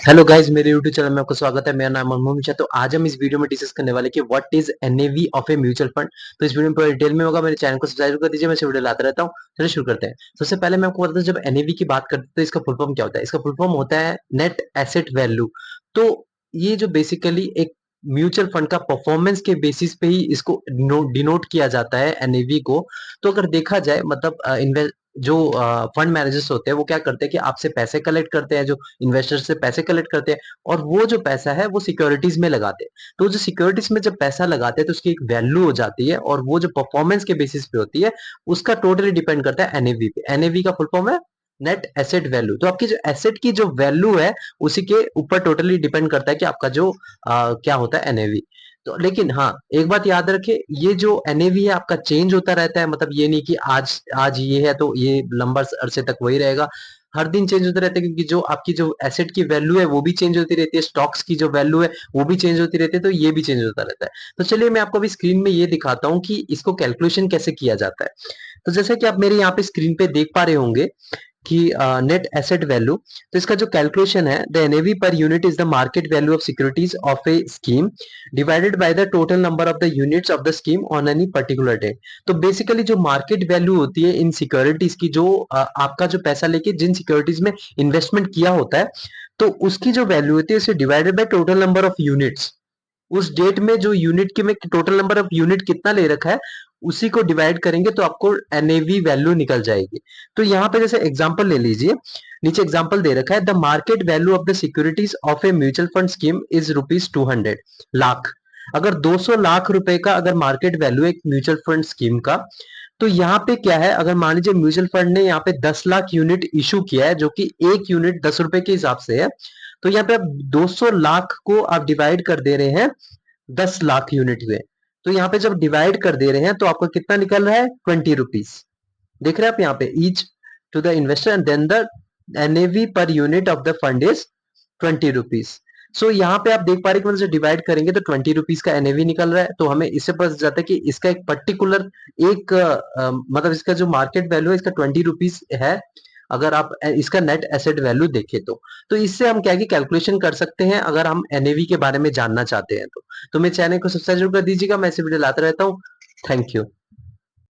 Hello guys, मेरे YouTube channel में आपका स्वागत है। मेरा नाम है मोहम्मद शाह। तो आज हम इस वीडियो में डिस्कस करने वाले कि what is NAV of a mutual fund. तो इस वीडियो में पूरा डिटेल में होगा। मेरे चैनल को सब्सक्राइब कर दीजिए, मैं ऐसे वीडियो लाता रहता हूँ। चलिए शुरू करते हैं। सबसे पहले मैं आपको बताता हूँ, जब एनएवी की बात करते हैं तो इसका फुल फॉर्म क्या होता है। इसका फुल फॉर्म होता है नेट एसेट वैल्यू। तो ये जो बेसिकली एक म्यूचुअल फंड का परफॉर्मेंस के बेसिस पे ही इसको डिनोट किया जाता है एनएवी को। तो अगर देखा जाए मतलब जो फंड मैनेजर्स होते हैं वो क्या करते हैं कि आपसे पैसे कलेक्ट करते हैं, जो इन्वेस्टर से पैसे कलेक्ट करते हैं, और वो जो पैसा है वो सिक्योरिटीज में लगाते हैं। तो जो सिक्योरिटीज में जब पैसा लगाते हैं तो उसकी एक वैल्यू हो जाती है, और वो जो परफॉर्मेंस के बेसिस पे होती है उसका टोटली डिपेंड करता है एनएवी पे। एनएवी का फुल फॉर्म है नेट एसेट वैल्यू। तो आपकी जो एसेट की जो वैल्यू है उसी के ऊपर टोटली डिपेंड करता है कि आपका जो क्या होता है एनएवी। तो लेकिन हाँ, एक बात याद रखे, ये जो एनएवी है आपका चेंज होता रहता है। मतलब ये नहीं कि आज आज ये है तो ये लंबा अरसे तक वही रहेगा। हर दिन चेंज होते रहते हैं, क्योंकि जो आपकी जो एसेट की वैल्यू है वो भी चेंज होती रहती है, स्टॉक्स की जो वैल्यू है वो भी चेंज होती रहती है, तो ये भी चेंज होता रहता है। तो चलिए मैं आपको अभी स्क्रीन में ये दिखाता हूँ कि इसको कैलकुलेशन कैसे किया जाता है। तो जैसे कि आप मेरे यहाँ पे स्क्रीन पे देख पा रहे होंगे कि नेट एसेट वैल्यू। तो इसका जो कैलकुलेशन है, the NAV per unit is the market value of securities of A scheme divided by the total number of the units of the scheme on any particular day. तो basically जो market value होती है in securities की, जो आपका जो पैसा लेके जिन सिक्योरिटीज में इन्वेस्टमेंट किया होता है, तो उसकी जो वैल्यू होती है उसे divided by total number of units. उस डेट में जो यूनिट के में टोटल नंबर ऑफ यूनिट कितना ले रखा है उसी को डिवाइड करेंगे तो आपको एनएवी वैल्यू निकल जाएगी। तो यहाँ पे जैसे एग्जांपल ले लीजिए, नीचे एग्जांपल दे रखा है, the market value of the securities of a mutual fund scheme is ₹200 lakh. अगर 200 लाख रुपए का अगर मार्केट वैल्यू है एक म्यूचुअल फंड स्कीम का, तो यहाँ पे क्या है, अगर मान लीजिए म्यूचुअल फंड ने यहाँ पे 10 लाख यूनिट इशू किया है, जो कि एक यूनिट 10 रुपए के हिसाब से है, तो यहाँ पे आप 200 लाख को आप डिवाइड कर दे रहे हैं 10 लाख यूनिट में। तो यहाँ पे जब डिवाइड कर दे रहे हैं तो आपको कितना निकल रहा है, ₹20। देख रहे हैं आप यहाँ पे, each to the investor and then the NAV per unit of the fund is ₹20। सो यहाँ पे आप देख पा रहे हैं कि मतलब डिवाइड करेंगे तो ₹20 का एनएवी निकल रहा है। तो हमें इससे पता जाता है कि इसका एक पर्टिकुलर एक मतलब इसका जो मार्केट वैल्यू है इसका ₹20 है, अगर आप इसका नेट एसेट वैल्यू देखें तो इससे हम क्या है कि कैलकुलेशन कर सकते हैं, अगर हम एनएवी के बारे में जानना चाहते हैं तो मेरे चैनल को सब्सक्राइब जरूर कर दीजिएगा। मैं ऐसे वीडियो लाता रहता हूँ। Thank you.